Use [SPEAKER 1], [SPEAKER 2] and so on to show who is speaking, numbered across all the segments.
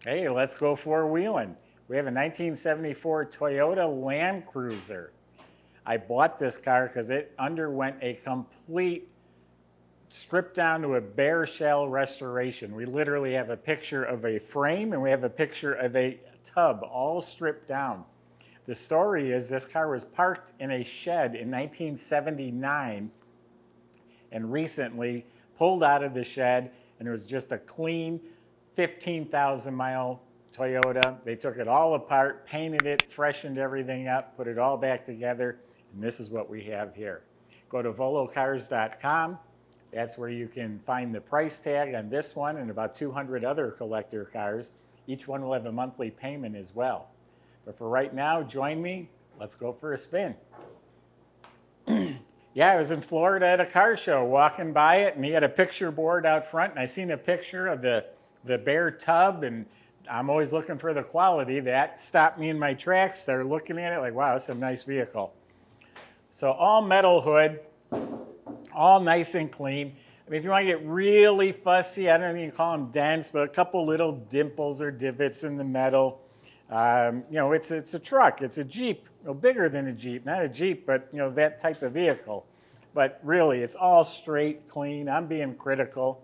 [SPEAKER 1] Hey, let's go four-wheeling. We have a 1974 Toyota Land Cruiser. I bought this car because it underwent a complete stripped down to a bare shell restoration. We literally have a picture of a frame and we have a picture of a tub all stripped down. The story is this car was parked in a shed in 1979 and recently pulled out of the shed, and it was just a clean 15,000 mile Toyota. They took it all apart, painted it, freshened everything up, put it all back together, and this is what we have here. Go to volocars.com. That's where you can find the price tag on this one and about 200 other collector cars. Each one will have a monthly payment as well. But for right now, join me. Let's go for a spin. Yeah, I was in Florida at a car show, walking by it, and he had a picture board out front, and I seen a picture of the bare tub, and I'm always looking for the quality. That stopped me in my tracks. Started looking at it like, wow, that's a nice vehicle. So all metal hood, all nice and clean. I mean, if you want to get really fussy, I don't even call them dents, but a couple little dimples or divots in the metal. You know, it's a truck. It's a Jeep. No, bigger than a Jeep. Not a Jeep, but, you know, that type of vehicle. But really, it's all straight, clean. I'm being critical.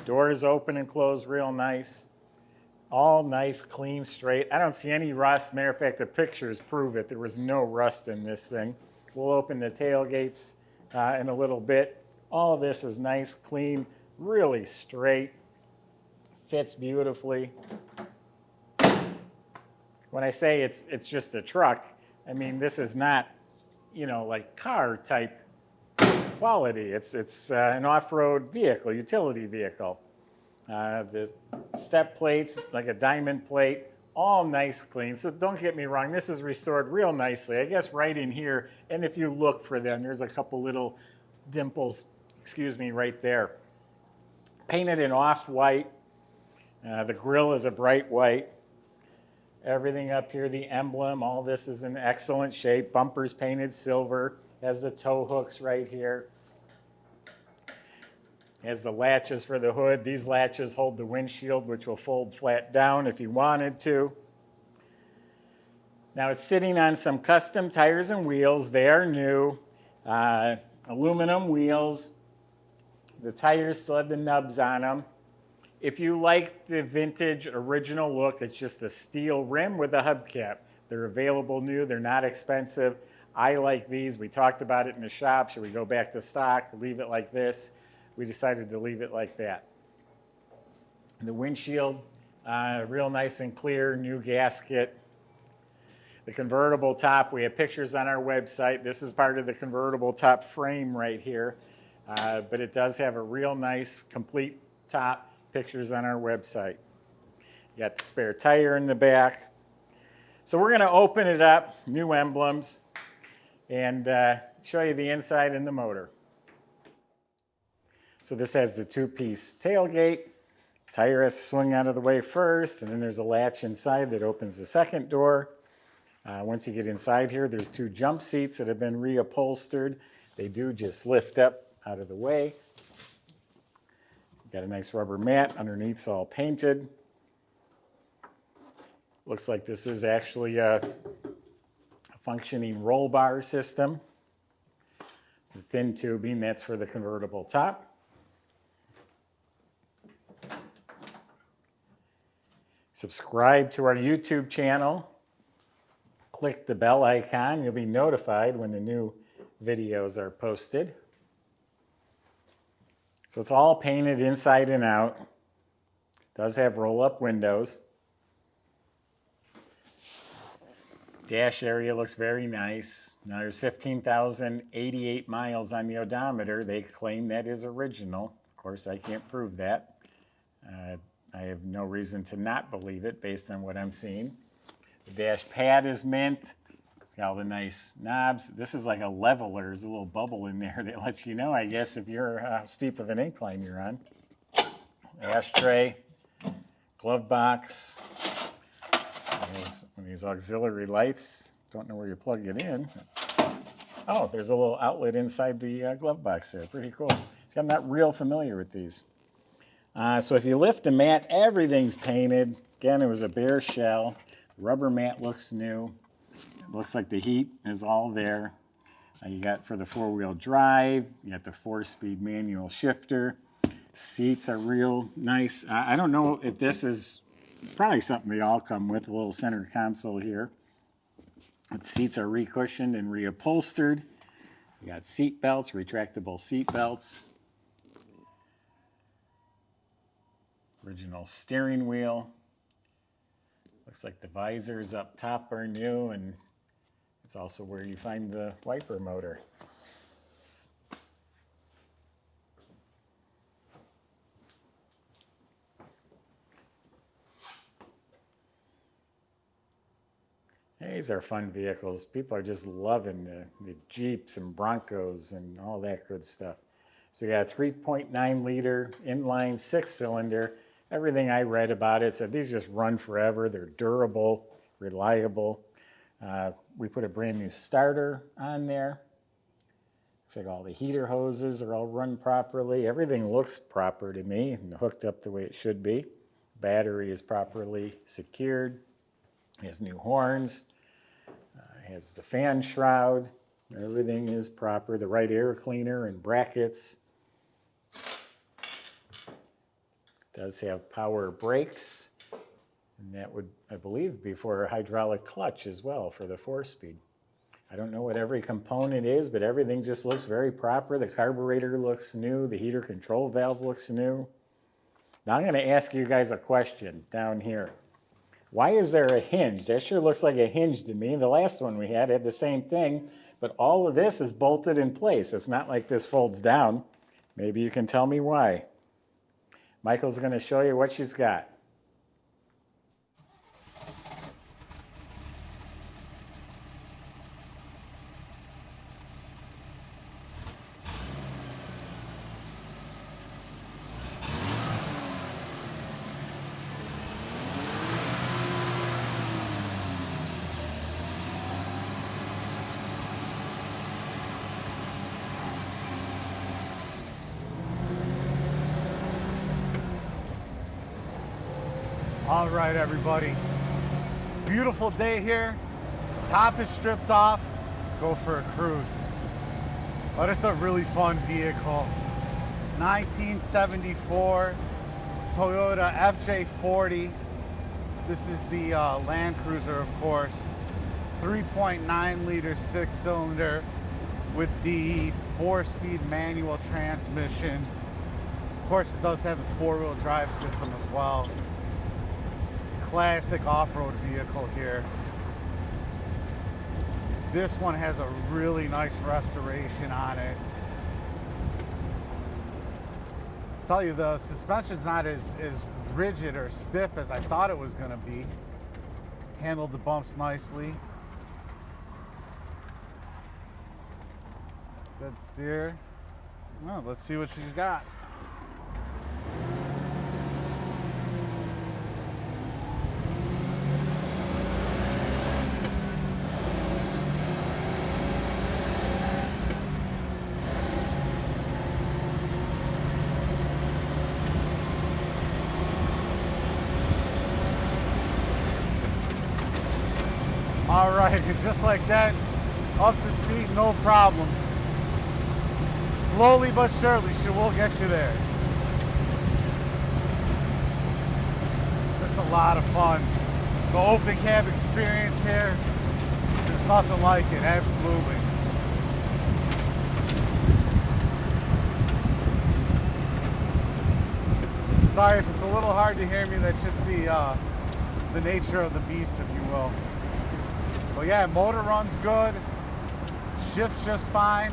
[SPEAKER 1] Doors open and close real nice. All nice, clean, straight. I don't see any rust. Matter of fact, the pictures prove it. There was no rust in this thing. We'll open the tailgates in a little bit. All of this is nice, clean, really straight. Fits beautifully. When I say it's just a truck, I mean this is not, you know, like car type quality. It's an off-road vehicle, utility vehicle. The step plates, like a diamond plate, all nice, clean. So don't get me wrong, this is restored real nicely. I guess right in here, and if you look for them, there's a couple little dimples, excuse me, right there. Painted in off-white. The grille is a bright white. Everything up here, the emblem, all this is in excellent shape. Bumpers painted silver. Has the tow hooks right here. Has the latches for the hood. These latches hold the windshield, which will fold flat down if you wanted to. Now it's sitting on some custom tires and wheels. They are new. Aluminum wheels. The tires still have the nubs on them. If you like the vintage original look, it's just a steel rim with a hubcap. They're available new. They're not expensive. I like these. We talked about it in the shop. Should we go back to stock, leave it like this? We decided to leave it like that. The windshield, real nice and clear, new gasket. The convertible top, we have pictures on our website. This is part of the convertible top frame right here. But it does have a real nice, complete top. Pictures on our website. You got the spare tire in the back. So we're going to open it up, new emblems, and show you the inside and the motor. So this has the two-piece tailgate. Tire has to swing out of the way first, and then there's a latch inside that opens the second door. Once you get inside here, there's two jump seats that have been reupholstered. They do just lift up out of the way. Got a nice rubber mat. Underneath it's all painted. Looks like this is actually a functioning roll bar system. The thin tubing, that's for the convertible top. Subscribe to our YouTube channel. Click the bell icon. You'll be notified when the new videos are posted. So it's all painted inside and out. It does have roll-up windows. Dash area looks very nice. Now there's 15,088 miles on the odometer. They claim that is original. Of course, I can't prove that. I have no reason to not believe it based on what I'm seeing. The dash pad is mint. Got all the nice knobs. This is like a leveler. There's a little bubble in there that lets you know, I guess, if you're how steep of an incline you're on. Ashtray, glove box. There's these auxiliary lights. Don't know where you plug it in. Oh, there's a little outlet inside the glove box there. Pretty cool. See, I'm not real familiar with these. So if you lift the mat, everything's painted. Again, it was a bare shell. The rubber mat looks new. It looks like the heat is all there. You got for the four-wheel drive, you got the four-speed manual shifter. Seats are real nice. I don't know if this is probably something they all come with, a little center console here. The seats are recushioned and reupholstered. You got seat belts, retractable seat belts. Original steering wheel. Looks like the visors up top are new, and it's also where you find the wiper motor. These are fun vehicles. People are just loving the Jeeps and Broncos and all that good stuff. So you got a 3.9 liter inline 6-cylinder. Everything I read about it said these just run forever. They're durable, reliable. We put a brand new starter on there. Looks like all the heater hoses are all run properly. Everything looks proper to me and hooked up the way it should be. Battery is properly secured. It has new horns. It has the fan shroud. Everything is proper. The right air cleaner and brackets. It does have power brakes. And that would, I believe, be for a hydraulic clutch as well for the 4-speed. I don't know what every component is, but everything just looks very proper. The carburetor looks new. The heater control valve looks new. Now I'm going to ask you guys a question down here. Why is there a hinge? That sure looks like a hinge to me. The last one we had the same thing, but all of this is bolted in place. It's not like this folds down. Maybe you can tell me why. Michael's going to show you what she's got.
[SPEAKER 2] All right, everybody. Beautiful day here. Top is stripped off. Let's go for a cruise. Oh, this is a really fun vehicle. 1974 Toyota FJ40. This is the Land Cruiser, of course. 3.9 liter 6-cylinder with the 4-speed manual transmission. Of course, it does have a 4-wheel drive system as well. Classic off-road vehicle here. This one has a really nice restoration on it. I'll tell you, the suspension's not as rigid or stiff as I thought it was going to be. Handled the bumps nicely. Good steer. Well, let's see what she's got. All right, just like that, up to speed, no problem. Slowly but surely, she will get you there. It's a lot of fun. The open cab experience here, there's nothing like it, absolutely. Sorry if it's a little hard to hear me, that's just the nature of the beast, if you will. But yeah, motor runs good, shifts just fine.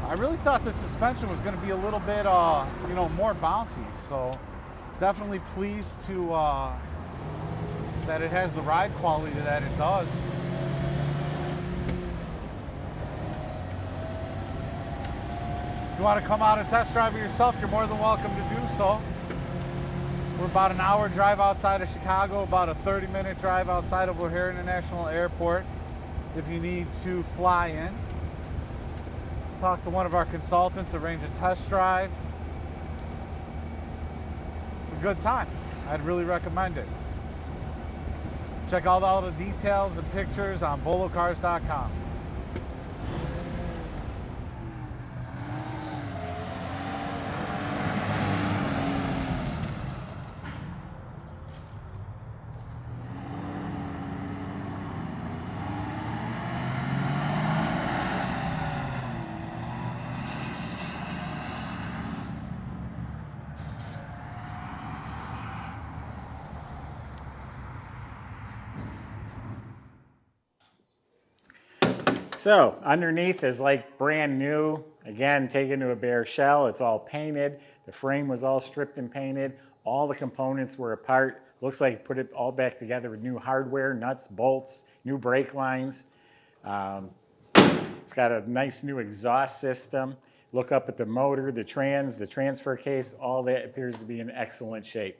[SPEAKER 2] I really thought the suspension was going to be a little bit, more bouncy. So definitely pleased to that it has the ride quality that it does. If you want to come out and test drive it yourself, you're more than welcome to do so. We're about an hour drive outside of Chicago, about a 30-minute drive outside of O'Hare International Airport if you need to fly in. Talk to one of our consultants, arrange a test drive. it's a good time. I'd really recommend it. Check out all the details and pictures on volocars.com.
[SPEAKER 1] So underneath is like brand new. Again, taken to a bare shell. It's all painted. The frame was all stripped and painted. All the components were apart. Looks like put it all back together with new hardware, nuts, bolts, new brake lines. It's got a nice new exhaust system. Look up at the motor, the transfer case, all that appears to be in excellent shape.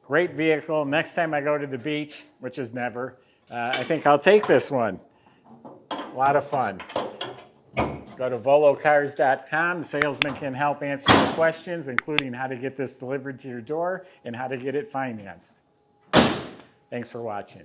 [SPEAKER 1] Great vehicle. Next time I go to the beach, which is never, I think I'll take this one. A lot of fun. Go to volocars.com. The salesman can help answer your questions, including how to get this delivered to your door and how to get it financed. Thanks for watching.